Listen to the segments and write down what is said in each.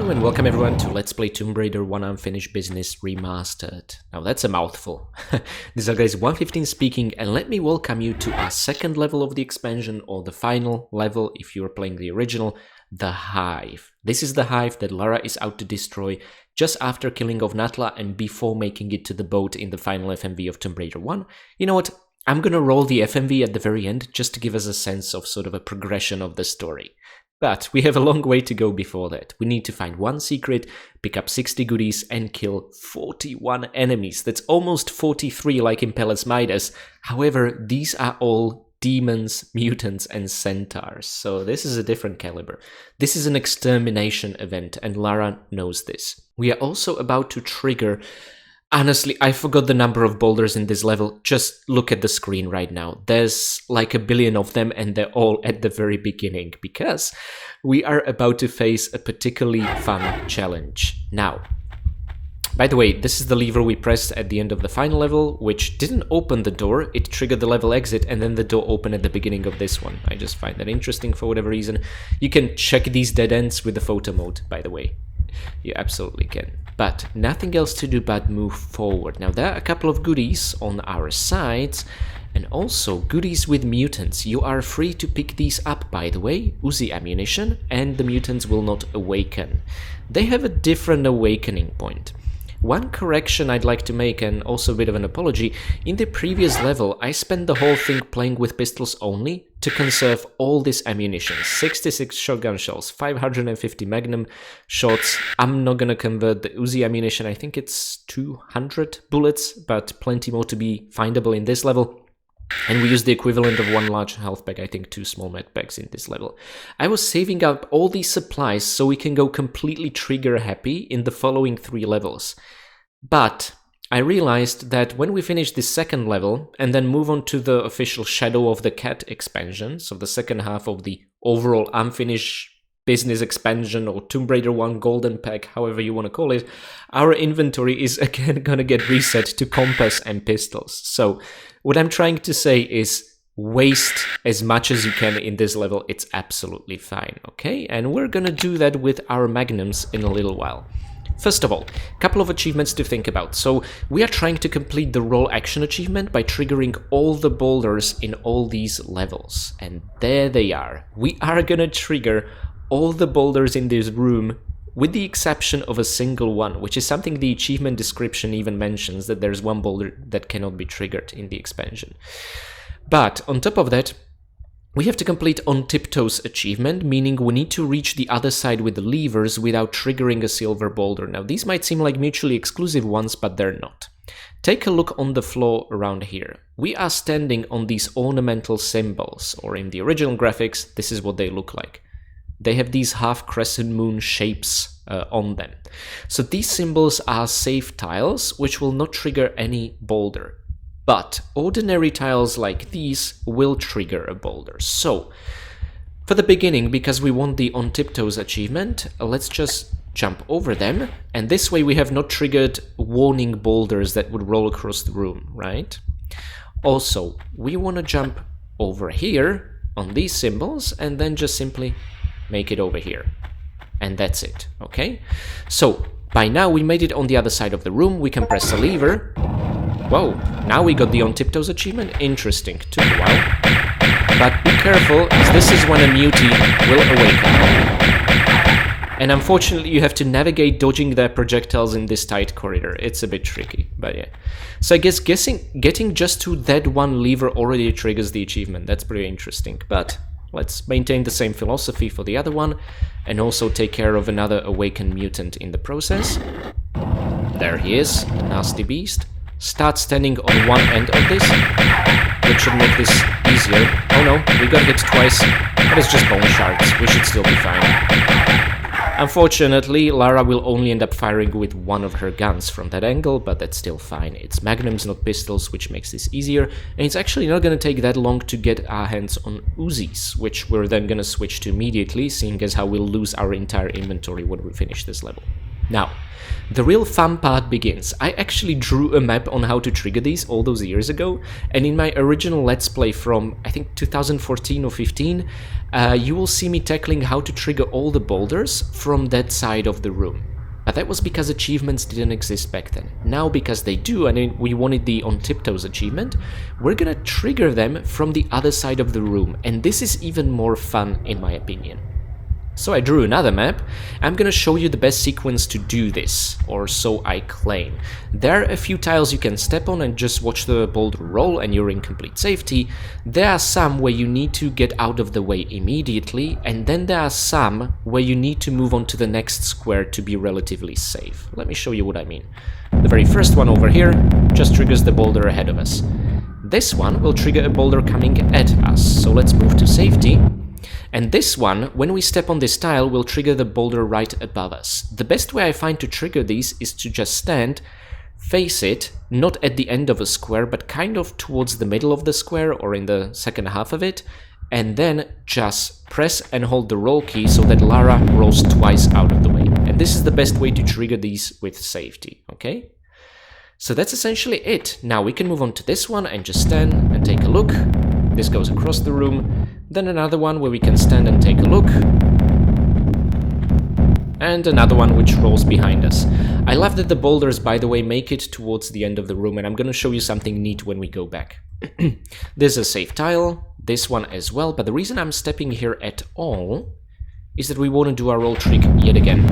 Hello and welcome everyone to Let's Play Tomb Raider 1 Unfinished Business Remastered. Now that's a mouthful. This is Guys115 speaking, and let me welcome you to our second level of the expansion, or the final level if you're playing the original, the Hive. This is the Hive that Lara is out to destroy just after killing off Natla and before making it to the boat in the final FMV of Tomb Raider 1. You know what? I'm gonna roll the FMV at the very end just to give us a sense of sort of a progression of the story. But we have a long way to go before that. We need to find one secret, pick up 60 goodies, and kill 41 enemies. That's almost 43 like in Palace Midas. However, these are all demons, mutants, and centaurs. So this is a different caliber. This is an extermination event, and Lara knows this. We are also about to trigger... Honestly, I forgot the number of boulders in this level. Just look at the screen right now. There's like a billion of them, and they're all at the very beginning, because we are about to face a particularly fun challenge. Now, by the way, this is the lever we pressed at the end of the final level, which didn't open the door. It triggered the level exit, and then the door opened at the beginning of this one. I just find that interesting for whatever reason. You can check these dead ends with the photo mode, by the way. You absolutely can. But nothing else to do but move forward. Now there are a couple of goodies on our sides, and also goodies with mutants. You are free to pick these up, by the way. Uzi ammunition, and the mutants will not awaken. They have a different awakening point. One correction I'd like to make, and also a bit of an apology, in the previous level I spent the whole thing playing with pistols only to conserve all this ammunition. 66 shotgun shells, 550 magnum shots. I'm not gonna convert the Uzi ammunition, I think it's 200 bullets, but plenty more to be findable in this level. And we use the equivalent of one large health pack, I think 2 small med packs in this level. I was saving up all these supplies so we can go completely trigger happy in the following 3 levels. But I realized that when we finish this second level and then move on to the official Shadow of the Cat expansion, so the second half of the overall Unfinished Business expansion, or Tomb Raider 1 Golden Pack, however you want to call it, our inventory is again gonna get reset to compass and pistols. So what I'm trying to say is waste as much as you can in this level. It's absolutely fine, okay? And we're gonna do that with our magnums in a little while. First of all, a couple of achievements to think about. So we are trying to complete the roll action achievement by triggering all the boulders in all these levels. And there they are. We are gonna trigger all the boulders in this room, with the exception of a single one, which is something the achievement description even mentions, that there's one boulder that cannot be triggered in the expansion. But on top of that, we have to complete On Tiptoes achievement, meaning we need to reach the other side with the levers without triggering a silver boulder. Now these might seem like mutually exclusive ones, but they're not. Take a look on the floor around here. We are standing on these ornamental symbols, or in the original graphics, this is what they look like. They have these half crescent moon shapes on them. So these symbols are safe tiles, which will not trigger any boulder. But ordinary tiles like these will trigger a boulder. So, for the beginning, because we want the On Tiptoes achievement, let's just jump over them. And this way we have not triggered warning boulders that would roll across the room, right? Also, we want to jump over here on these symbols and then just simply make it over here. And that's it, okay? So, by now we made it on the other side of the room. We can press a lever. Whoa, now we got the On Tiptoes achievement. Interesting, took a while. But be careful, as this is when a mutie will awaken. And unfortunately you have to navigate dodging their projectiles in this tight corridor. It's a bit tricky, but yeah. So I guess getting just to that one lever already triggers the achievement. That's pretty interesting, but let's maintain the same philosophy for the other one, and also take care of another awakened mutant in the process. There he is, the nasty beast. Start standing on one end of this, which should make this easier. Oh no, we got hit twice, but it's just bone shards. We should still be fine. Unfortunately, Lara will only end up firing with one of her guns from that angle, but that's still fine. It's magnums, not pistols, which makes this easier, and it's actually not gonna take that long to get our hands on Uzis, which we're then gonna switch to immediately, seeing as how we'll lose our entire inventory when we finish this level. Now, the real fun part begins. I actually drew a map on how to trigger these all those years ago, and in my original Let's Play from, I think, 2014 or 15, you will see me tackling how to trigger all the boulders from that side of the room. But that was because achievements didn't exist back then. Now, because they do, and we wanted the On Tiptoes achievement, we're gonna trigger them from the other side of the room, and this is even more fun in my opinion. So I drew another map. I'm gonna show you the best sequence to do this, or so I claim. There are a few tiles you can step on and just watch the boulder roll and you're in complete safety. There are some where you need to get out of the way immediately, and then there are some where you need to move on to the next square to be relatively safe. Let me show you what I mean. The very first one over here just triggers the boulder ahead of us. This one will trigger a boulder coming at us, so let's move to safety. And this one, when we step on this tile, will trigger the boulder right above us. The best way I find to trigger these is to just stand, face it, not at the end of a square, but kind of towards the middle of the square or in the second half of it, and then just press and hold the roll key so that Lara rolls twice out of the way. And this is the best way to trigger these with safety, okay? So that's essentially it. Now we can move on to this one and just stand and take a look. This goes across the room. Then another one where we can stand and take a look. And another one which rolls behind us. I love that the boulders, by the way, make it towards the end of the room, and I'm gonna show you something neat when we go back. There's a safe tile, this one as well, but the reason I'm stepping here at all is that we want to do our roll trick yet again.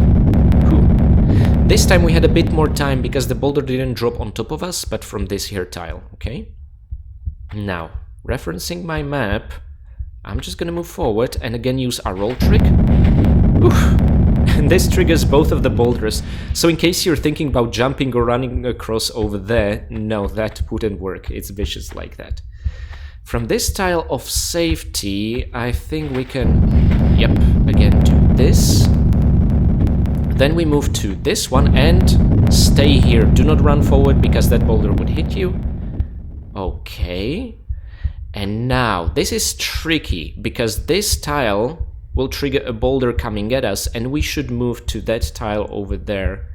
Whew. This time we had a bit more time because the boulder didn't drop on top of us, but from this here tile, okay? Now, referencing my map, I'm just gonna move forward and again use our roll trick. Oof. And this triggers both of the boulders. So in case you're thinking about jumping or running across over there, no, that wouldn't work. It's vicious like that. From this tile of safety, I think we can, yep, again do this. Then we move to this one and stay here. Do not run forward because that boulder would hit you. Okay. And now, this is tricky, because this tile will trigger a boulder coming at us, and we should move to that tile over there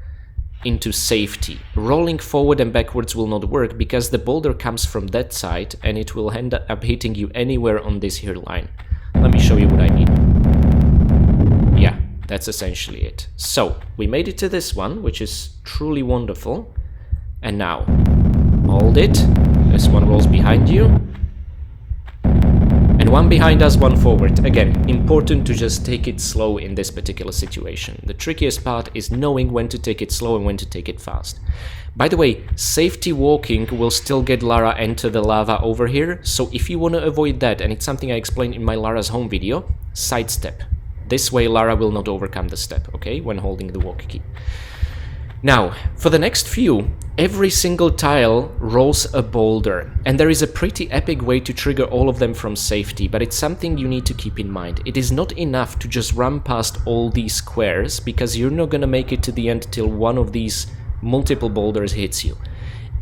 into safety. Rolling forward and backwards will not work, because the boulder comes from that side, and it will end up hitting you anywhere on this here line. Let me show you what I mean. Yeah, that's essentially it. So, we made it to this one, which is truly wonderful. And now, hold it. This one rolls behind you. And one behind us, one forward. Again, important to just take it slow in this particular situation. The trickiest part is knowing when to take it slow and when to take it fast. By the way, safety walking will still get Lara into the lava over here, so if you want to avoid that, and it's something I explained in my Lara's home video, sidestep. This way Lara will not overcome the step, okay, when holding the walk key. Now, for the next few, every single tile rolls a boulder, and there is a pretty epic way to trigger all of them from safety, but it's something you need to keep in mind. It is not enough to just run past all these squares, because you're not gonna make it to the end till one of these multiple boulders hits you.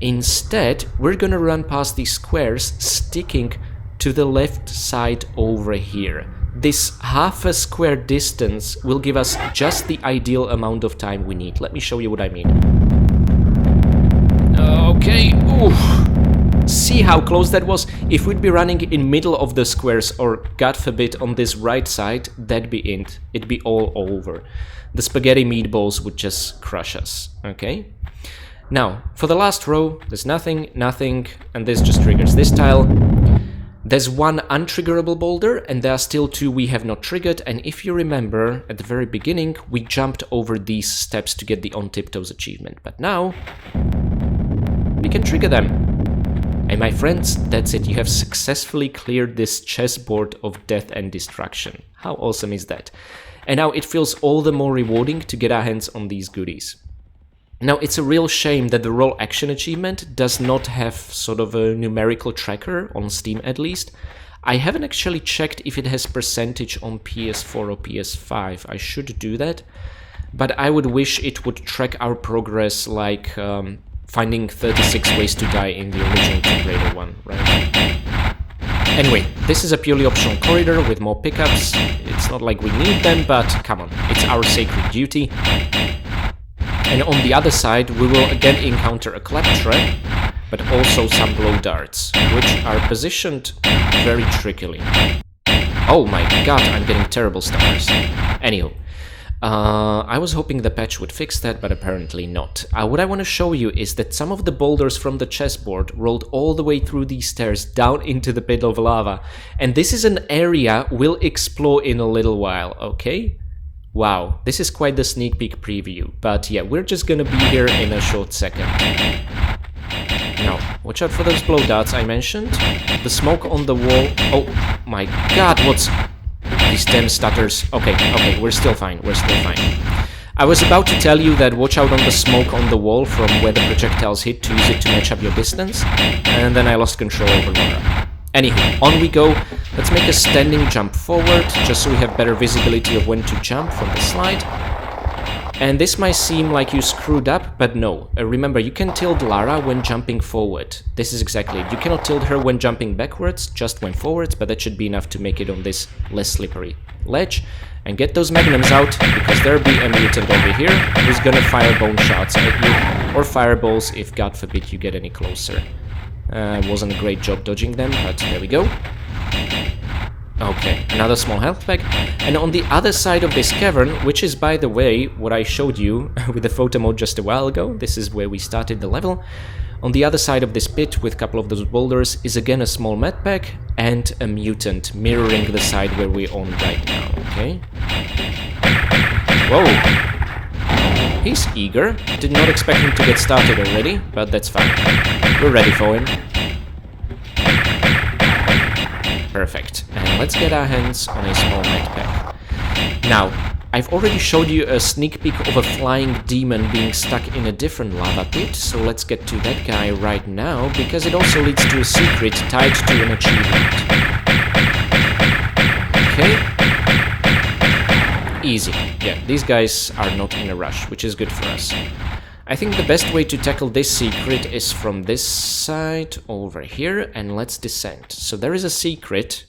Instead, we're gonna run past these squares, sticking to the left side over here. This half a square distance will give us just the ideal amount of time we need. Let me show you what I mean. Okay, oof. See how close that was? If we'd be running in middle of the squares, or God forbid on this right side, that'd be it. It'd be all over. The spaghetti meatballs would just crush us, okay? Now, for the last row, there's nothing, and this just triggers this tile. There's one untriggerable boulder, and there are still two we have not triggered, and if you remember, at the very beginning, we jumped over these steps to get the On Tiptoes achievement, but now we can trigger them. And my friends, that's it, you have successfully cleared this chessboard of death and destruction. How awesome is that? And now it feels all the more rewarding to get our hands on these goodies. Now, it's a real shame that the Roll Action achievement does not have sort of a numerical tracker, on Steam at least. I haven't actually checked if it has percentage on PS4 or PS5, I should do that. But I would wish it would track our progress like finding 36 ways to die in the original Tomb Raider one, right? Anyway, this is a purely optional corridor with more pickups. It's not like we need them, but come on, it's our sacred duty. And on the other side, we will again encounter a claptrap, but also some blow darts, which are positioned very trickily. Oh my god, I'm getting terrible stutters. Anywho, I was hoping the patch would fix that, but apparently not. What I want to show you is that some of the boulders from the chessboard rolled all the way through these stairs down into the pit of lava. And this is an area we'll explore in a little while, okay? Wow, this is quite the sneak peek preview. But yeah, we're just gonna be here in a short second. Now, watch out for those blow darts I mentioned. The smoke on the wall. Oh my god, what's... These damn stutters. Okay, we're still fine, I was about to tell you that watch out on the smoke on the wall from where the projectiles hit to use it to match up your distance, and then I lost control over Laura. Anywho, on we go. Let's make a standing jump forward, just so we have better visibility of when to jump from the slide. And this might seem like you screwed up, but no. Remember, you can tilt Lara when jumping forward. This is exactly it. You cannot tilt her when jumping backwards, just when forwards, but that should be enough to make it on this less slippery ledge. And get those magnums out, because there'll be a mutant over here who's gonna fire bone shots at you, or fireballs if, God forbid, you get any closer. Wasn't a great job dodging them, but there we go. Okay, another small health pack. And on the other side of this cavern, which is, by the way, what I showed you with the photo mode just a while ago, this is where we started the level. On the other side of this pit, with a couple of those boulders, is again a small med pack and a mutant, mirroring the side where we're on right now, okay? Whoa! He's eager. Did not expect him to get started already, but that's fine. We're ready for him. Perfect. And let's get our hands on a small med pack. Now, I've already showed you a sneak peek of a flying demon being stuck in a different lava pit, so let's get to that guy right now, because it also leads to a secret tied to an achievement. Okay. Easy. Yeah, these guys are not in a rush, which is good for us. I think the best way to tackle this secret is from this side over here, and let's descend. So there is a secret,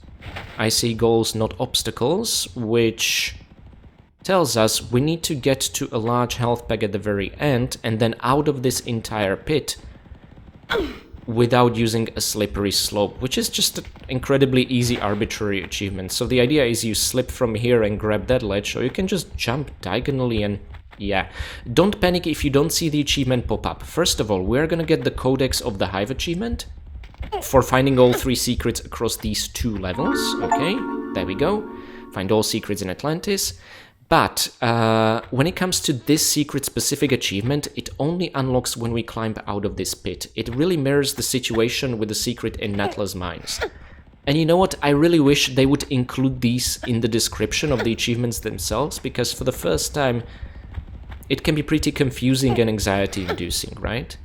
I see goals not obstacles, which tells us we need to get to a large health pack at the very end, and then out of this entire pit without using a slippery slope, which is just an incredibly easy arbitrary achievement. So the idea is you slip from here and grab that ledge, or you can just jump diagonally and... yeah, don't panic if you don't see the achievement pop up. First of all, we're gonna get the Codex of the Hive achievement for finding all 3 secrets across these 2 levels. Okay, there we go. Find all secrets in Atlantis. But when it comes to this secret-specific achievement, it only unlocks when we climb out of this pit. It really mirrors the situation with the secret in Natla's mines. And you know what? I really wish they would include these in the description of the achievements themselves, because for the first time, it can be pretty confusing and anxiety-inducing, right?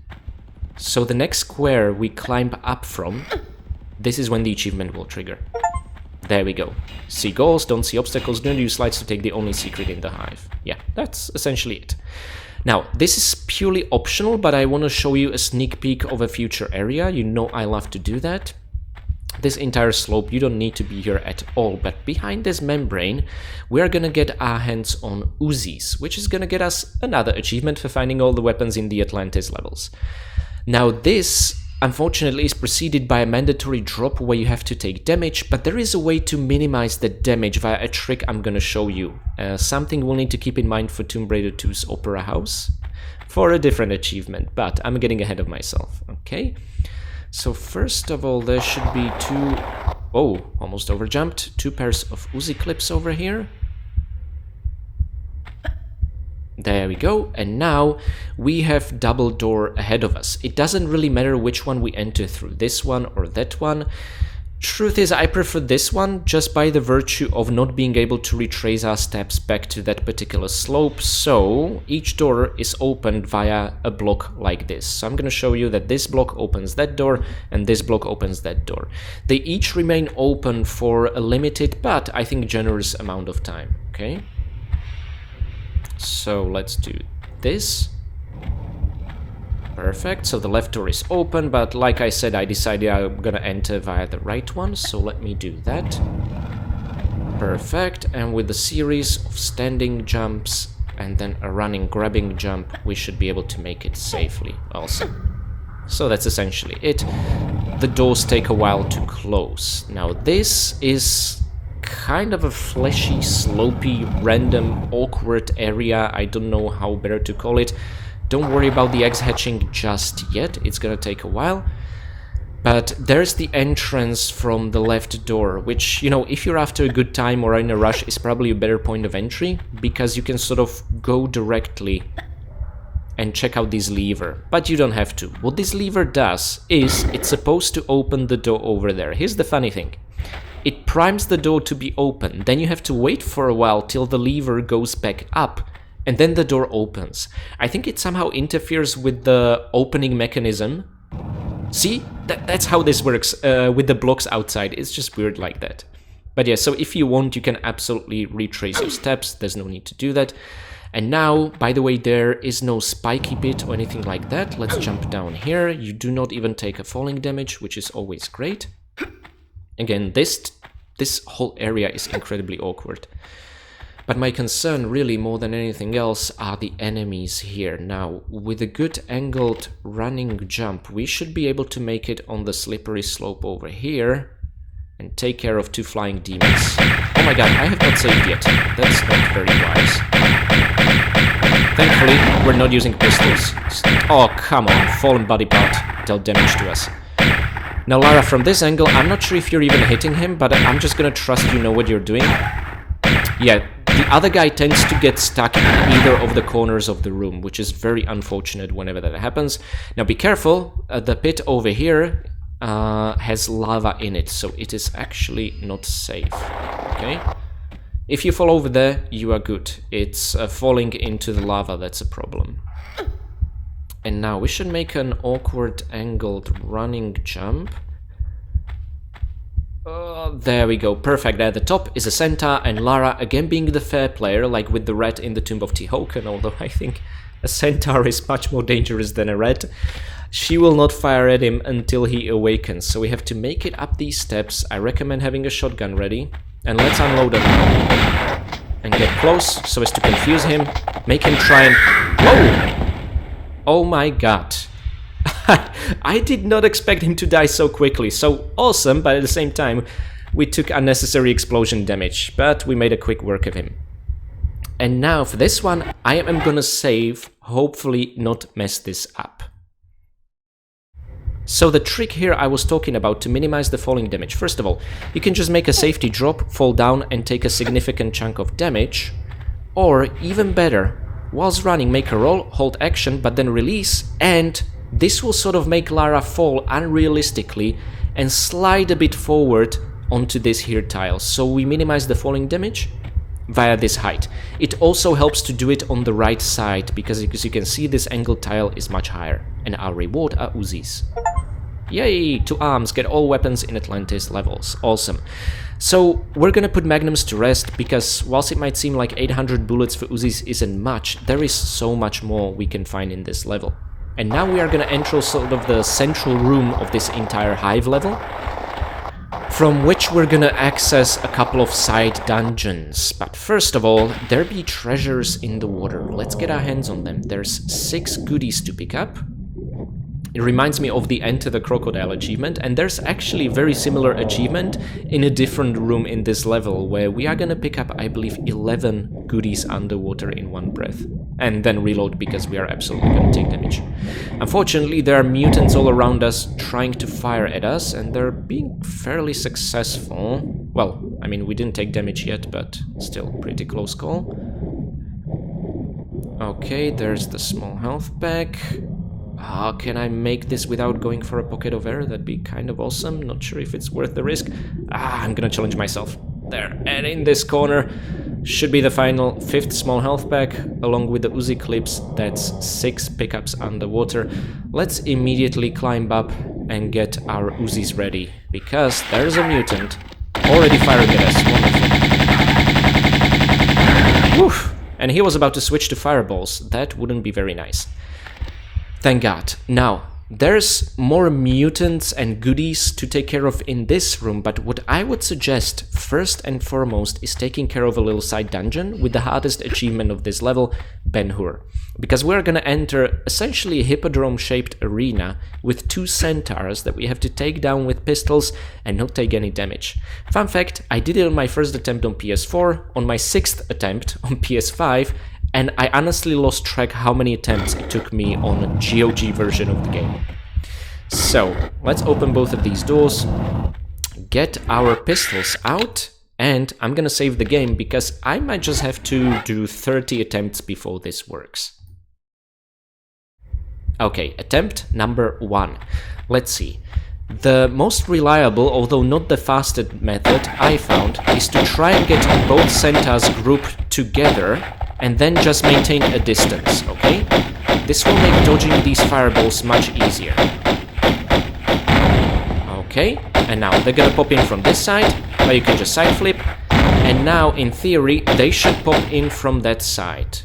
So the next square we climb up from, this is when the achievement will trigger. There we go. See goals, don't see obstacles, don't use slides to take the only secret in the Hive. Yeah, that's essentially it. Now, this is purely optional, but I want to show you a sneak peek of a future area. You know I love to do that. This entire slope, you don't need to be here at all, but behind this membrane, we're gonna get our hands on Uzis, which is gonna get us another achievement for finding all the weapons in the Atlantis levels. Now this, unfortunately, is preceded by a mandatory drop where you have to take damage, but there is a way to minimize the damage via a trick I'm gonna show you. Something we'll need to keep in mind for Tomb Raider 2's Opera House, for a different achievement, but I'm getting ahead of myself, okay? So first of all, there should be 2... oh, almost overjumped. 2 pairs of Uzi clips over here. There we go. And now we have double door ahead of us. It doesn't really matter which one we enter through, this one or that one. Truth is, I prefer this one, just by the virtue of not being able to retrace our steps back to that particular slope, so each door is opened via a block like this. So I'm going to show you that this block opens that door, and this block opens that door. They each remain open for a limited, but I think generous amount of time, okay? So let's do this. Perfect, so the left door is open, but like I said, I decided I'm gonna enter via the right one, so let me do that. Perfect, and with a series of standing jumps, and then a running grabbing jump, we should be able to make it safely also. So that's essentially it. The doors take a while to close. Now this is kind of a fleshy, slopey, random, awkward area. I don't know how better to call it. Don't worry about the eggs hatching just yet. It's gonna take a while. But there's the entrance from the left door, which, you know, if you're after a good time or in a rush, is probably a better point of entry, because you can sort of go directly and check out this lever. But you don't have to. What this lever does is it's supposed to open the door over there. Here's the funny thing. It primes the door to be open, then you have to wait for a while till the lever goes back up, and then the door opens. I think it somehow interferes with the opening mechanism. See? That's how this works with the blocks outside. It's just weird like that. But yeah, so if you want, you can absolutely retrace your steps. There's no need to do that. And now, by the way, there is no spiky bit or anything like that. Let's jump down here. You do not even take a falling damage, which is always great. Again, this whole area is incredibly awkward. But my concern, really, more than anything else, are the enemies here. Now, with a good angled running jump, we should be able to make it on the slippery slope over here and take care of 2 flying demons. Oh my god, I have not saved yet. That's not very wise. Thankfully, we're not using pistols. Oh, come on, fallen body part dealt damage to us. Now, Lara, from this angle, I'm not sure if you're even hitting him, but I'm just gonna trust you know what you're doing. Yeah, the other guy tends to get stuck in either of the corners of the room, which is very unfortunate whenever that happens. Now be careful, the pit over here has lava in it, so it is actually not safe, okay? If you fall over there, you are good. It's falling into the lava that's a problem. And now we should make an awkward angled running jump. There we go, perfect. At the top is a centaur, and Lara, again being the fair player, like with the rat in the Tomb of Tihocan, although I think a centaur is much more dangerous than a rat, she will not fire at him until he awakens. So we have to make it up these steps. I recommend having a shotgun ready, and let's unload it and get close so as to confuse him, make him try and... Whoa! Oh my god. I did not expect him to die so quickly. So awesome, but at the same time, we took unnecessary explosion damage, but we made a quick work of him. And now for this one, I am gonna save, hopefully not mess this up. So the trick here I was talking about to minimize the falling damage. First of all, you can just make a safety drop, fall down and take a significant chunk of damage. Or even better, whilst running, make a roll, hold action, but then release, and this will sort of make Lara fall unrealistically and slide a bit forward onto this here tile. So we minimize the falling damage via this height. It also helps to do it on the right side, because as you can see, this angled tile is much higher. And our reward are Uzis. Yay! 2 arms, get all weapons in Atlantis levels. Awesome. So we're gonna put magnums to rest, because whilst it might seem like 800 bullets for Uzis isn't much, there is so much more we can find in this level. And now we are gonna enter sort of the central room of this entire Hive level, from which we're gonna access a couple of side dungeons. But first of all, there be treasures in the water. Let's get our hands on them. There's 6 goodies to pick up. It reminds me of the Enter the Crocodile achievement, and there's actually a very similar achievement in a different room in this level, where we are gonna pick up, I believe, 11 goodies underwater in one breath. And then reload, because we are absolutely gonna take damage. Unfortunately, there are mutants all around us trying to fire at us, and they're being fairly successful. Well, I mean, we didn't take damage yet, but still, pretty close call. Okay, there's the small health pack. Can I make this without going for a pocket of air? That'd be kind of awesome. Not sure if it's worth the risk. I'm gonna challenge myself. There, and in this corner should be the final 5th small health pack, along with the Uzi clips. That's 6 pickups underwater. Let's immediately climb up and get our Uzis ready, because there's a mutant already firing at us. Wonderful. Woof. And he was about to switch to fireballs. That wouldn't be very nice. Thank God. Now, there's more mutants and goodies to take care of in this room, but what I would suggest first and foremost is taking care of a little side dungeon with the hardest achievement of this level, Ben-Hur. Because we're gonna enter essentially a hippodrome-shaped arena with 2 centaurs that we have to take down with pistols and not take any damage. Fun fact, I did it on my first attempt on PS4, on my 6th attempt on PS5, and I honestly lost track how many attempts it took me on a GOG version of the game. So, let's open both of these doors, get our pistols out, and I'm gonna save the game because I might just have to do 30 attempts before this works. Okay, attempt number 1. Let's see. The most reliable, although not the fastest method I found, is to try and get both centaurs grouped together and then just maintain a distance, okay? This will make dodging these fireballs much easier. Okay, and now they're gonna pop in from this side, but you can just side flip, and now in theory they should pop in from that side.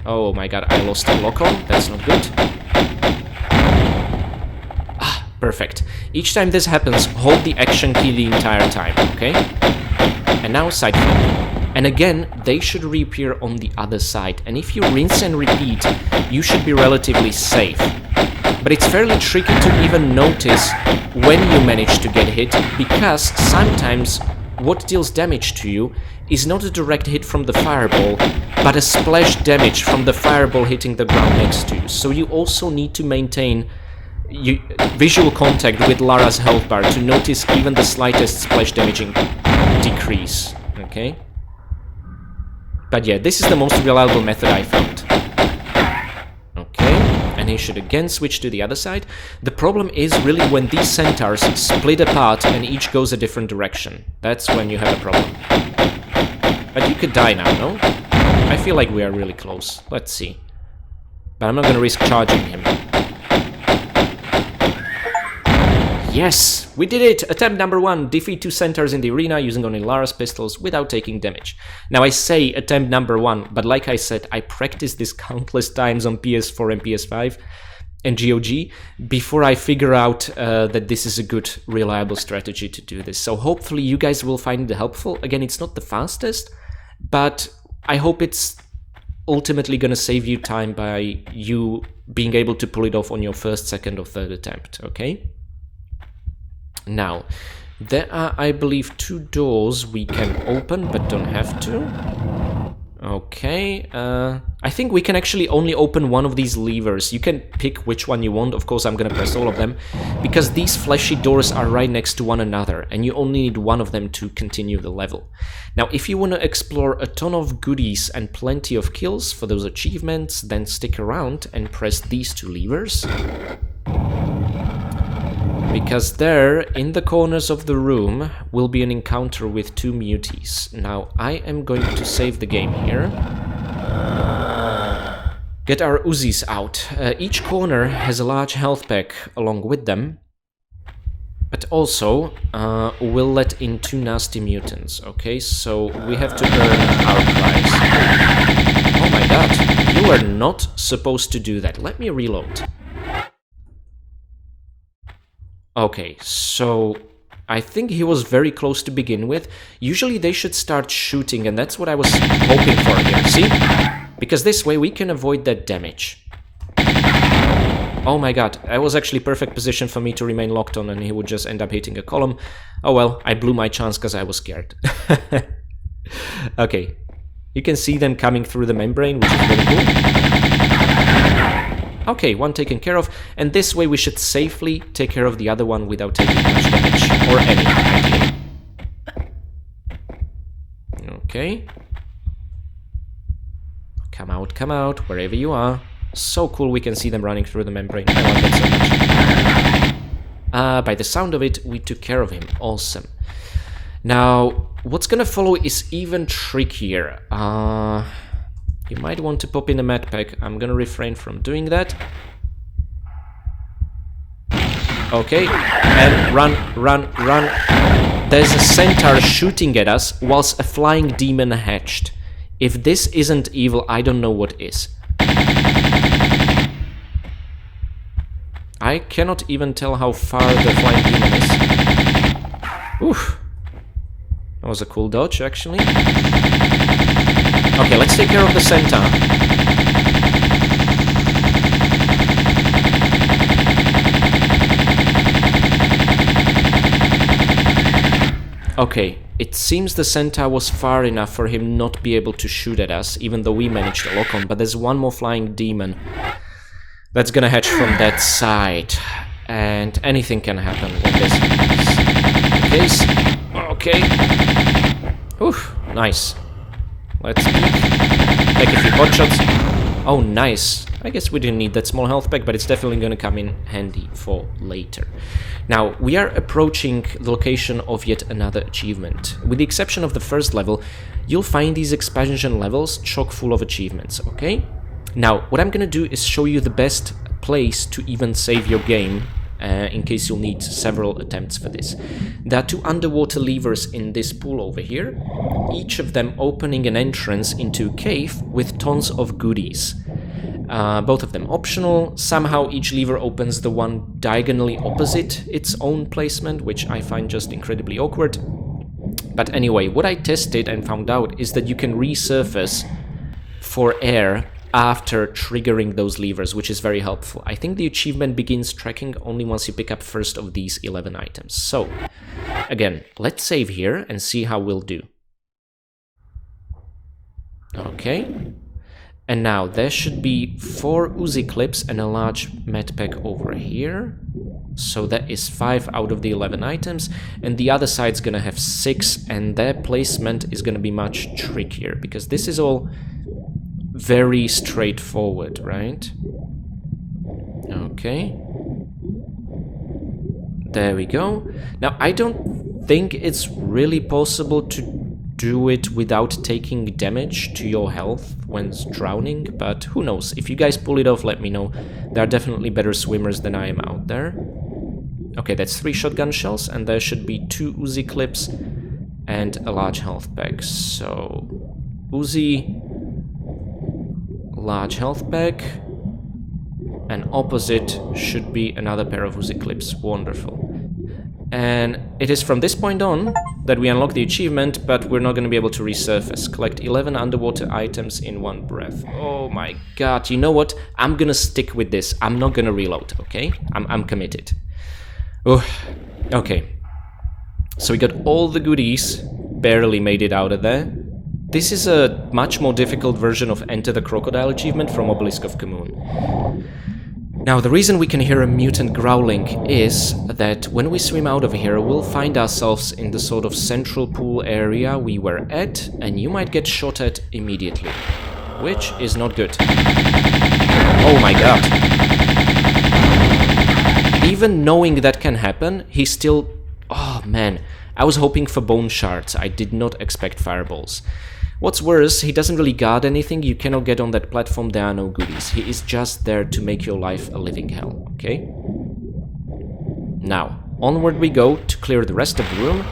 Oh my god, I lost a lock on, that's not good. Perfect. Each time this happens, hold the action key the entire time, okay? And now side flip. And again, they should reappear on the other side. And if you rinse and repeat, you should be relatively safe. But it's fairly tricky to even notice when you manage to get hit, because sometimes what deals damage to you is not a direct hit from the fireball, but a splash damage from the fireball hitting the ground next to you. So you also need to maintain visual contact with Lara's health bar to notice even the slightest splash damaging decrease, okay? But yeah, this is the most reliable method I found. Okay, and he should again switch to the other side. The problem is really when these centaurs split apart and each goes a different direction. That's when you have a problem. But you could die now, no? I feel like we are really close. Let's see. But I'm not gonna risk charging him. Yes, we did it! Attempt number 1, defeat 2 centaurs in the arena using only Lara's pistols without taking damage. Now I say attempt number 1, but like I said, I practiced this countless times on PS4 and PS5 and GOG before I figure out that this is a good, reliable strategy to do this. So hopefully you guys will find it helpful. Again, it's not the fastest, but I hope it's ultimately gonna save you time by you being able to pull it off on your first, second, or third attempt, okay? Now, there are, I believe, 2 doors we can open, but don't have to. Okay, I think we can actually only open one of these levers. You can pick which one you want. Of course, I'm gonna press all of them, because these fleshy doors are right next to one another, and you only need one of them to continue the level. Now, if you want to explore a ton of goodies and plenty of kills for those achievements, then stick around and press these 2 levers. Because there, in the corners of the room, will be an encounter with 2 muties. Now, I am going to save the game here. Get our Uzis out. Each corner has a large health pack along with them. But also, we'll let in 2 nasty mutants, okay? So, we have to earn our prize. Oh my god, you are not supposed to do that. Let me reload. Okay, so I think he was very close to begin with. Usually they should start shooting, and that's what I was hoping for here, see? Because this way we can avoid that damage. Oh my god, that was actually perfect position for me to remain locked on, and he would just end up hitting a column. Oh well, I blew my chance because I was scared. Okay, you can see them coming through the membrane, which is really cool. Okay, one taken care of, and this way we should safely take care of the other one without taking much damage, or any, ideally. Okay. Come out, wherever you are. So cool we can see them running through the membrane. I like that so much. By the sound of it, we took care of him. Awesome. Now, what's gonna follow is even trickier. You might want to pop in a med pack. I'm gonna refrain from doing that. Okay, and run. There's a centaur shooting at us whilst a flying demon hatched. If this isn't evil, I don't know what is. I I cannot even tell how far the flying demon is. Oof. That was a cool dodge, actually. Okay, let's take care of the centaur. Okay, it seems the centaur was far enough for him not be able to shoot at us, even though we managed to lock on, but there's one more flying demon that's gonna hatch from that side, and anything can happen when this is the case. Okay. Oof, nice. Let's take a few pot shots. Oh, nice. I guess we didn't need that small health pack, but it's definitely gonna come in handy for later. Now, we are approaching the location of yet another achievement. With the exception of the first level, you'll find these expansion levels chock full of achievements, okay? Now, what I'm gonna do is show you the best place to even save your game, in case you'll need several attempts for this. There are 2 underwater levers in this pool over here, each of them opening an entrance into a cave with tons of goodies. Both of them optional. Somehow each lever opens the one diagonally opposite its own placement, which I find just incredibly awkward. But anyway, what I tested and found out is that you can resurface for air after triggering those levers, which is very helpful. I think the achievement begins tracking only once you pick up first of these 11 items. So, again, let's save here and see how we'll do. Okay. And now, there should be 4 Uzi clips and a large medpack over here. So that is 5 out of the 11 items. And the other side's gonna have 6, and their placement is gonna be much trickier, because this is all very straightforward, right? Okay. There we go. Now, I don't think it's really possible to do it without taking damage to your health when drowning, but who knows? If you guys pull it off, let me know. There are definitely better swimmers than I am out there. Okay, that's 3 shotgun shells, and there should be 2 Uzi clips and a large health pack. So, Uzi, large health pack, and opposite should be another pair of Uzi clips. Wonderful. And it is from this point on that we unlock the achievement, but we're not going to be able to resurface. Collect 11 underwater items in one breath. Oh my god, you know what? I'm gonna stick with this. I'm not gonna reload, okay? I'm committed. Oh, okay. So we got all the goodies, barely made it out of there. This is a much more difficult version of Enter the Crocodile achievement from Obelisk of Khamun. Now, the reason we can hear a mutant growling is that when we swim out of here, we'll find ourselves in the sort of central pool area we were at, and you might get shot at immediately, which is not good. Oh my god. Even knowing that can happen, he still... Oh man, I was hoping for bone shards. I did not expect fireballs. What's worse, he doesn't really guard anything. You cannot get on that platform, there are no goodies. He is just there to make your life a living hell, okay? Now, onward we go to clear the rest of the room,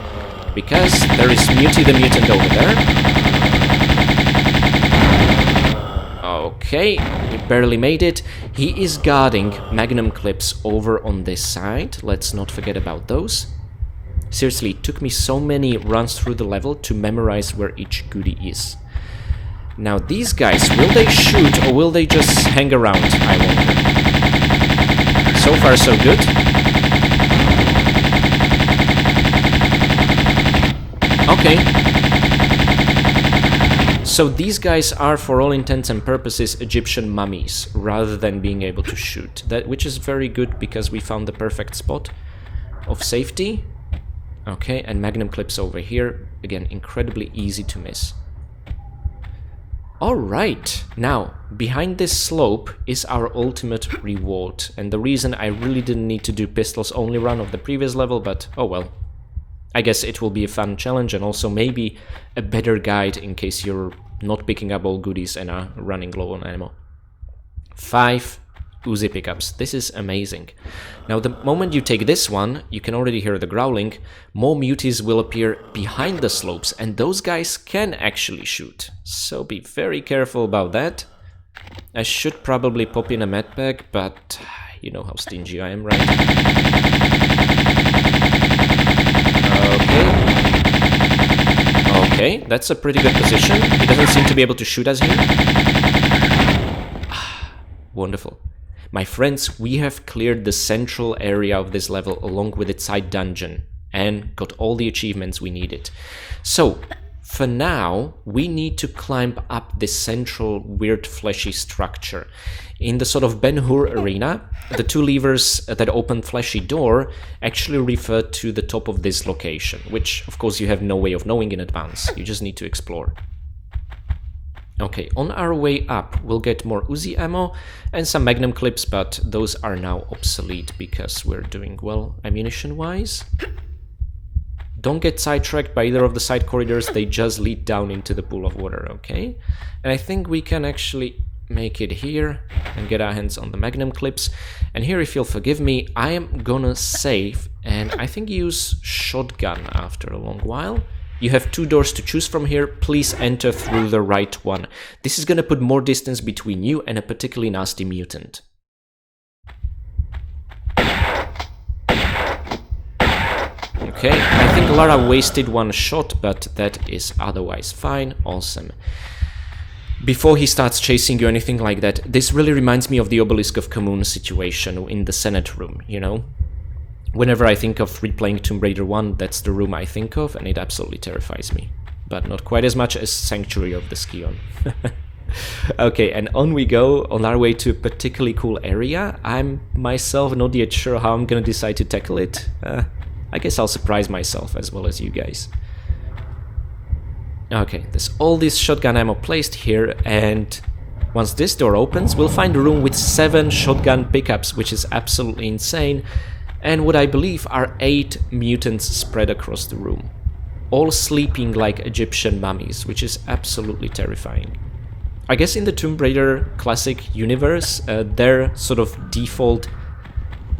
because there is Muty the Mutant over there. Okay, we barely made it. He is guarding magnum clips over on this side. Let's not forget about those. Seriously, it took me so many runs through the level to memorize where each goodie is. Now these guys, will they shoot or will they just hang around, I wonder. So far so good. Okay. So these guys are, for all intents and purposes, Egyptian mummies, rather than being able to shoot. Which is very good, because we found the perfect spot of safety. Okay, and magnum clips over here. Again, incredibly easy to miss. Alright, now, behind this slope is our ultimate reward. And the reason I really didn't need to do pistols only run of the previous level, but oh well. I guess it will be a fun challenge, and also maybe a better guide in case you're not picking up all goodies and are running low on ammo. 5 Uzi pickups. This is amazing. Now, the moment you take this one, you can already hear the growling, more muties will appear behind the slopes, and those guys can actually shoot. So be very careful about that. I should probably pop in a medpack, but You know how stingy I am, right? Okay. Okay, that's a pretty good position. He doesn't seem to be able to shoot us here. Wonderful. My friends, we have cleared the central area of this level along with its side dungeon and got all the achievements we needed. So, for now, we need to climb up this central weird fleshy structure. In the sort of Ben-Hur arena, the two levers that open fleshy door actually refer to the top of this location, which of course you have no way of knowing in advance, you just need to explore. Okay, on our way up, we'll get more Uzi ammo and some Magnum clips, but those are now obsolete because we're doing well ammunition-wise. Don't get sidetracked by either of the side corridors, they just lead down into the pool of water, okay? And I think we can actually make it here and get our hands on the Magnum clips. And here, if you'll forgive me, I am gonna save and I think use shotgun after a long while. You have two doors to choose from here, please enter through the right one. This is gonna put more distance between you and a particularly nasty mutant. Okay, I think Lara wasted one shot, but that is otherwise fine. Awesome. Before he starts chasing you or anything like that, this really reminds me of the Obelisk of Commune situation in the Senate room, you know? Whenever I think of replaying Tomb Raider 1, that's the room I think of, and it absolutely terrifies me. But not quite as much as Sanctuary of the Scion. Okay, and on we go, on our way to a particularly cool area. I'm myself not yet sure how I'm gonna decide to tackle it. I guess I'll surprise myself as well as you guys. Okay, there's all this shotgun ammo placed here, and once this door opens, we'll find a room with 7 shotgun pickups, which is absolutely insane, and what I believe are 8 mutants spread across the room, all sleeping like Egyptian mummies, which is absolutely terrifying. I guess in the Tomb Raider classic universe, their sort of default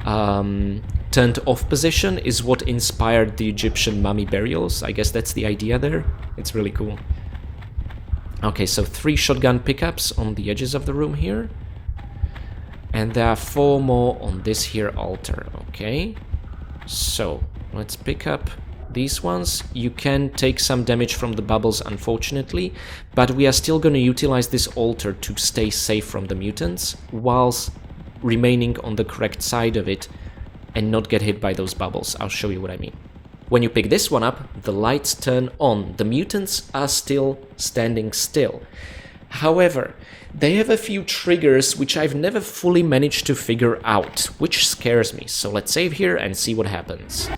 turned off position is what inspired the Egyptian mummy burials. I guess that's the idea there. It's really cool. Okay, so 3 shotgun pickups on the edges of the room here. And there are 4 more on this here altar, okay? So, let's pick up these ones. You can take some damage from the bubbles, unfortunately, but we are still going to utilize this altar to stay safe from the mutants, whilst remaining on the correct side of it and not get hit by those bubbles. I'll show you what I mean. When you pick this one up, the lights turn on. The mutants are still standing still. However, they have a few triggers which I've never fully managed to figure out, which scares me. So let's save here and see what happens.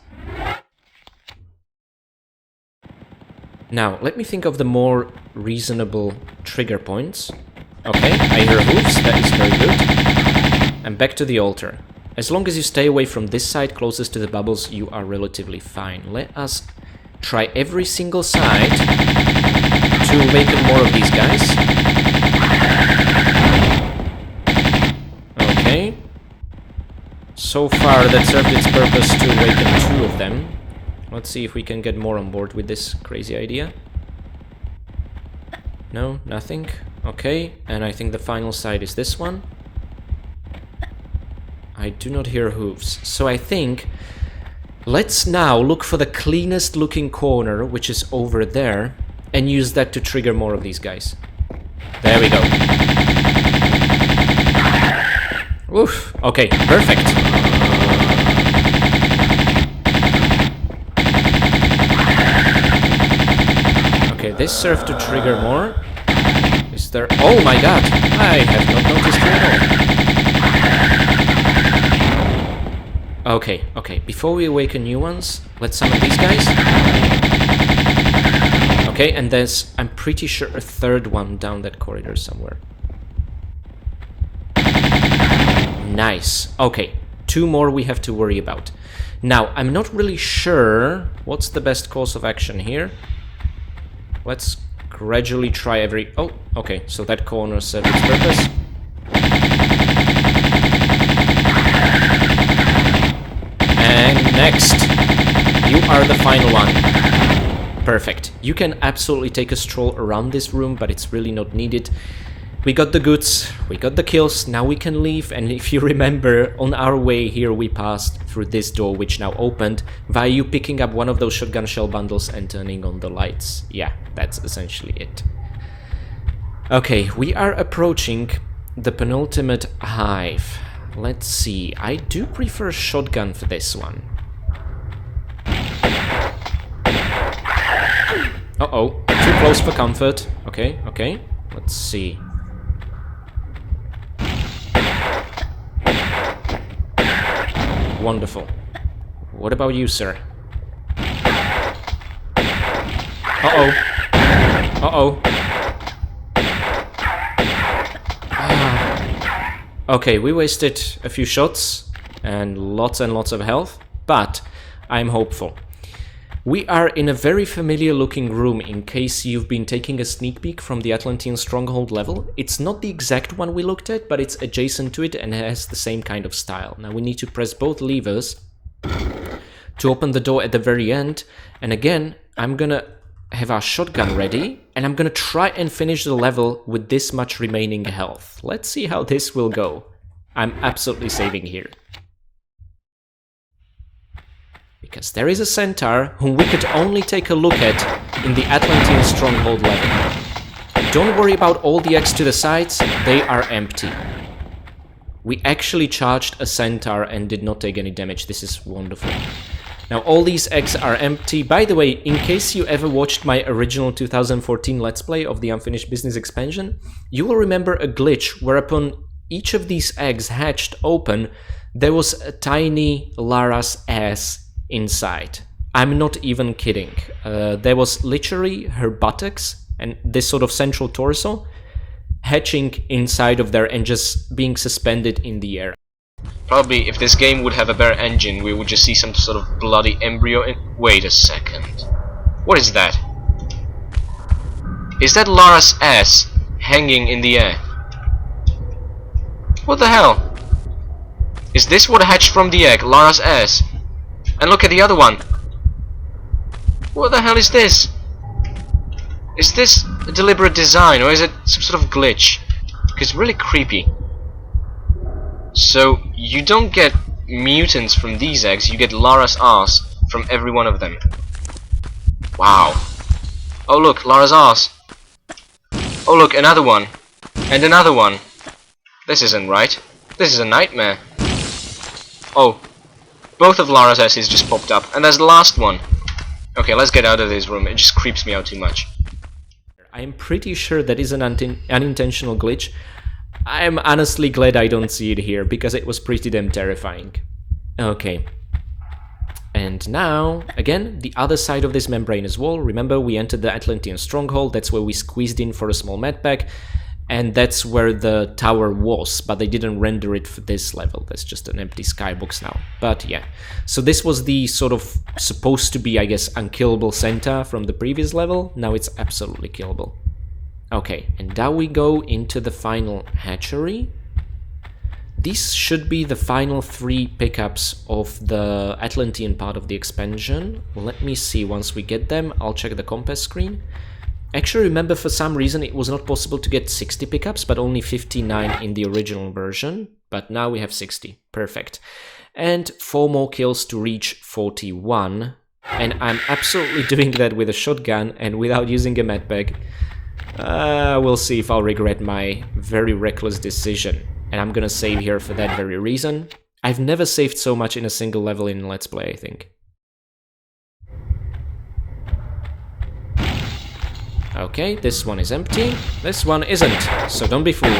Now, let me think of the more reasonable trigger points. Okay, I hear hooves, that is very good. And back to the altar. As long as you stay away from this side closest to the bubbles, you are relatively fine. Let us try every single side to awaken more of these guys. Okay. So far that served its purpose to awaken 2 of them. Let's see if we can get more on board with this crazy idea. No, nothing. Okay, and I think the final side is this one. I do not hear hooves, so I think let's now look for the cleanest looking corner, which is over there, and use that to trigger more of these guys. There we go. Oof, okay, perfect. Okay, this served to trigger more. Is there... Oh my god, I have not noticed you at all. Okay, okay, before we awaken new ones, let's summon these guys. Okay, and there's, I'm pretty sure, a 3rd one down that corridor somewhere. Nice. Okay, 2 more we have to worry about. Now, I'm not really sure what's the best course of action here. Let's gradually try every... Oh, okay, so that corner served its purpose. And next, you are the final one. Perfect. You can absolutely take a stroll around this room, but it's really not needed. We got the goods, we got the kills, now we can leave, and if you remember, on our way here we passed through this door which now opened via you picking up one of those shotgun shell bundles and turning on the lights. Yeah, that's essentially it. Okay, we are approaching the penultimate hive. Let's see, I do prefer shotgun for this one. Uh-oh, too close for comfort. Okay, okay, let's see. Wonderful. What about you, sir? Uh-oh. Uh-oh. Okay, we wasted a few shots and lots of health, but I'm hopeful. We are in a very familiar looking room in case you've been taking a sneak peek from the Atlantean stronghold level. It's not the exact one we looked at, but it's adjacent to it and has the same kind of style. Now we need to press both levers to open the door at the very end, and again, I'm gonna have our shotgun ready, and I'm gonna try and finish the level with this much remaining health. Let's see how this will go. I'm absolutely saving here. Because there is a centaur whom we could only take a look at in the Atlantean stronghold level. Don't worry about all the eggs to the sides, they are empty. We actually charged a centaur and did not take any damage. This is wonderful. Now all these eggs are empty. By the way, in case you ever watched my original 2014 Let's Play of the Unfinished Business expansion, you will remember a glitch whereupon each of these eggs hatched open, there was a tiny Lara's ass inside. I'm not even kidding. There was literally her buttocks and this sort of central torso hatching inside of there and just being suspended in the air. Probably if this game would have a better engine, we would just see some sort of bloody embryo in— Wait a second. What is that? Is that Lara's ass hanging in the air? What the hell? Is this what hatched from the egg? Lara's ass? And look at the other one. What the hell is this? Is this a deliberate design or is it some sort of glitch? Because it's really creepy. So you don't get mutants from these eggs, you get Lara's ass from every one of them. Wow. Oh look, Lara's ass. Oh look, another one. And another one. This isn't right. This is a nightmare. Oh. Both of Lara's asses just popped up. And there's the last one. Okay, let's get out of this room. It just creeps me out too much. I'm pretty sure that is an unintentional glitch. I'm honestly glad I don't see it here, because it was pretty damn terrifying. Okay. And now, again, the other side of this membranous wall. Remember, we entered the Atlantean stronghold. That's where we squeezed in for a small medpack. And that's where the tower was, but they didn't render it for this level. That's just an empty skybox now. But yeah, so this was the sort of supposed to be, I guess, unkillable centaur from the previous level. Now it's absolutely killable. Okay, and now we go into the final hatchery. These should be the final 3 pickups of the Atlantean part of the expansion. Let me see, once we get them, I'll check the compass screen. Actually, remember, for some reason it was not possible to get 60 pickups, but only 59 in the original version. But now we have 60. Perfect. And 4 more kills to reach 41. And I'm absolutely doing that with a shotgun and without using a medpack. We'll see if I'll regret my very reckless decision. And I'm gonna save here for that very reason. I've never saved so much in a single level in Let's Play, I think. Okay, this one is empty, this one isn't, so don't be fooled.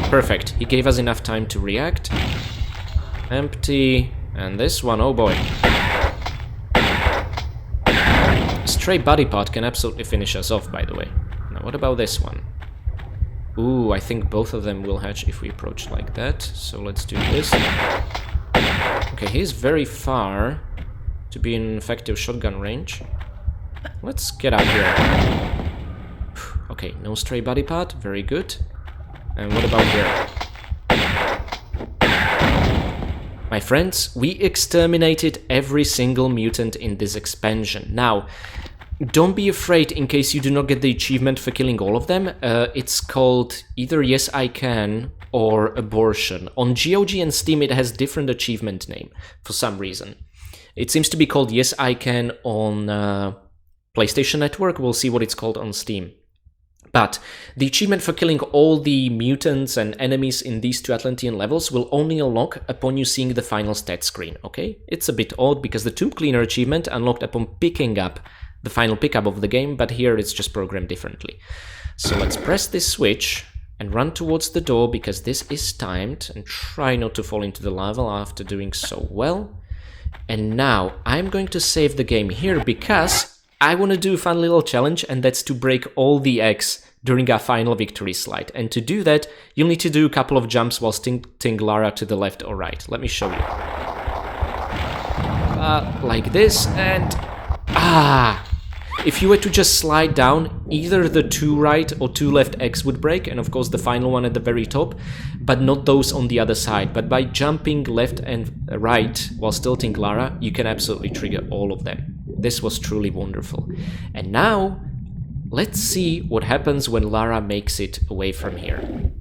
Perfect, he gave us enough time to react. Empty, and this one, oh boy. A stray body part can absolutely finish us off, by the way. Now what about this one? Ooh, I think both of them will hatch if we approach like that, so let's do this. Okay, he's very far to be in effective shotgun range. Let's get out here. Okay, no stray body part, very good. And what about here? My friends, we exterminated every single mutant in this expansion. Now, don't be afraid in case you do not get the achievement for killing all of them. It's called either Yes I Can or Abortion. On GOG and Steam it has different achievement name for some reason. It seems to be called Yes I Can on PlayStation Network. We'll see what it's called on Steam. But the achievement for killing all the mutants and enemies in these 2 Atlantean levels will only unlock upon you seeing the final stat screen, okay? It's a bit odd because the Tomb Cleaner achievement unlocked upon picking up the final pickup of the game, but here it's just programmed differently. So let's press this switch and run towards the door because this is timed, and try not to fall into the lava after doing so well. And now I'm going to save the game here because I want to do a fun little challenge, and that's to break all the eggs during our final victory slide. And to do that, you'll need to do a couple of jumps while tilting Lara to the left or right. Let me show you. Like this, and... If you were to just slide down, either the 2 right or 2 left eggs would break, and of course the final one at the very top, but not those on the other side. But by jumping left and right while tilting Lara, you can absolutely trigger all of them. This was truly wonderful. And now, let's see what happens when Lara makes it away from here.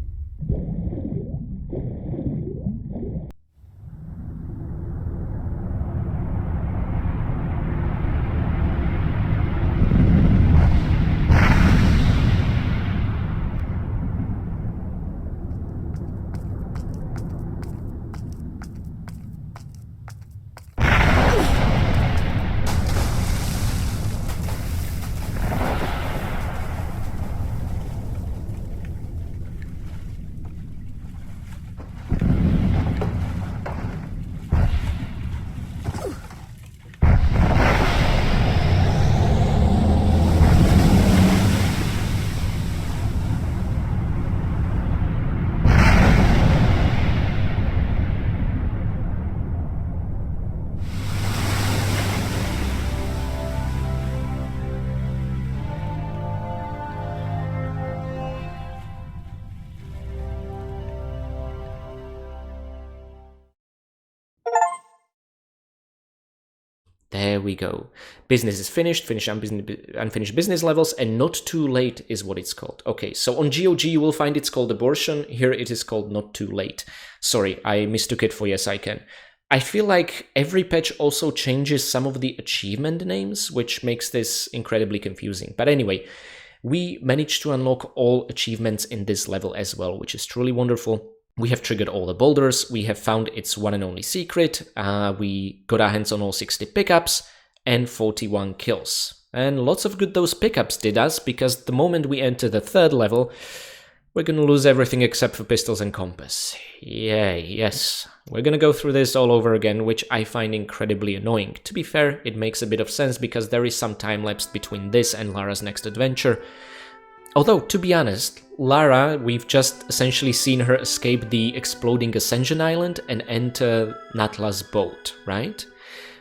There we go. Business is finished, finish unfinished business levels, and not too late is what it's called. Okay, so on GOG you will find it's called Abortion. Here it is called Not Too Late. Sorry, I mistook it for Yes I Can. I feel like every patch also changes some of the achievement names, which makes this incredibly confusing. But anyway, we managed to unlock all achievements in this level as well, which is truly wonderful. We have triggered all the boulders, we have found its one and only secret, we got our hands on all 60 pickups and 41 kills. And lots of good those pickups did us, because the moment we enter the 3rd level, we're gonna lose everything except for pistols and compass. Yay, yes. We're gonna go through this all over again, which I find incredibly annoying. To be fair, it makes a bit of sense because there is some time lapse between this and Lara's next adventure. Although, to be honest, Lara, we've just essentially seen her escape the exploding Ascension Island and enter Natla's boat, right?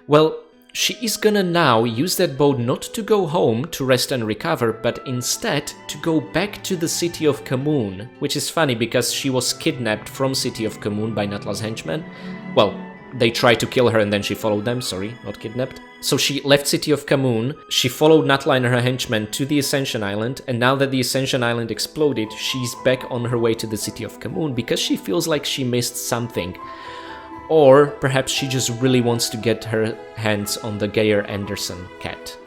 Well, she is gonna now use that boat not to go home to rest and recover, but instead to go back to the city of Kamoon, which is funny because she was kidnapped from city of Kamoon by Natla's henchmen. Well, they tried to kill her and then she followed them, sorry, not kidnapped. So she left city of Kamoon, she followed Natla and her henchmen to the Ascension Island, and now that the Ascension Island exploded, she's back on her way to the city of Kamoon because she feels like she missed something. Or perhaps she just really wants to get her hands on the Geyer Anderson cat.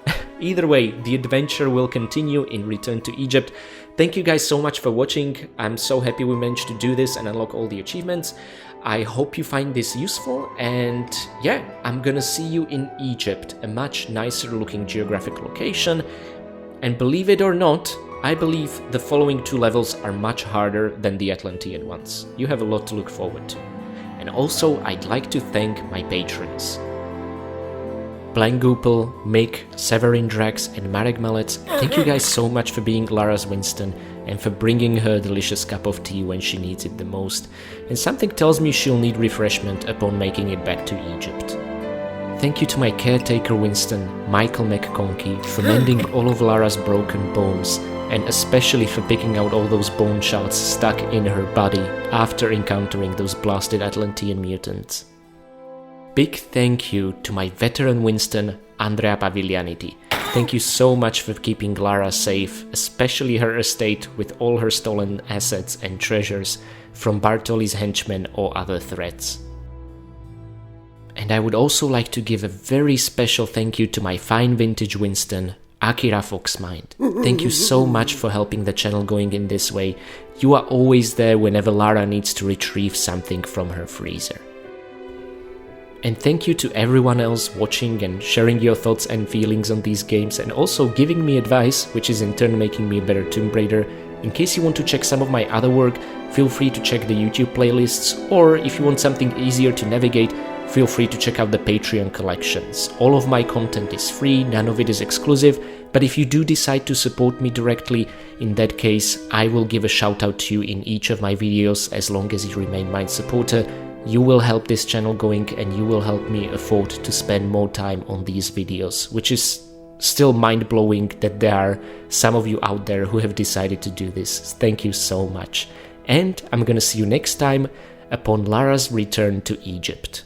Either way, the adventure will continue in Return to Egypt. Thank you guys so much for watching. I'm so happy we managed to do this and unlock all the achievements. I hope you find this useful, and yeah, I'm gonna see you in Egypt, a much nicer looking geographic location. And believe it or not, I believe the following 2 levels are much harder than the Atlantean ones. You have a lot to look forward to. And also, I'd like to thank my patrons. Blangupel, Mick, Severin Drax, and Marek Malec, thank you guys so much for being Lara's Winston and for bringing her a delicious cup of tea when she needs it the most, and something tells me she'll need refreshment upon making it back to Egypt. Thank you to my caretaker Winston, Michael McConkie, for mending all of Lara's broken bones, and especially for picking out all those bone shards stuck in her body after encountering those blasted Atlantean mutants. Big thank you to my veteran Winston, Andrea Paviglianiti, Thank you so much for keeping Lara safe, especially her estate with all her stolen assets and treasures from Bartoli's henchmen or other threats. And I would also like to give a very special thank you to my fine vintage Winston, Akira Foxmind. Thank you so much for helping the channel going in this way. You are always there whenever Lara needs to retrieve something from her freezer. And thank you to everyone else watching and sharing your thoughts and feelings on these games, and also giving me advice, which is in turn making me a better Tomb Raider. In case you want to check some of my other work, feel free to check the YouTube playlists, or if you want something easier to navigate, feel free to check out the Patreon collections. All of my content is free, none of it is exclusive, but if you do decide to support me directly, in that case, I will give a shout out to you in each of my videos as long as you remain my supporter. You will help this channel going, and you will help me afford to spend more time on these videos, which is still mind-blowing that there are some of you out there who have decided to do this. Thank you so much. And I'm gonna see you next time upon Lara's return to Egypt.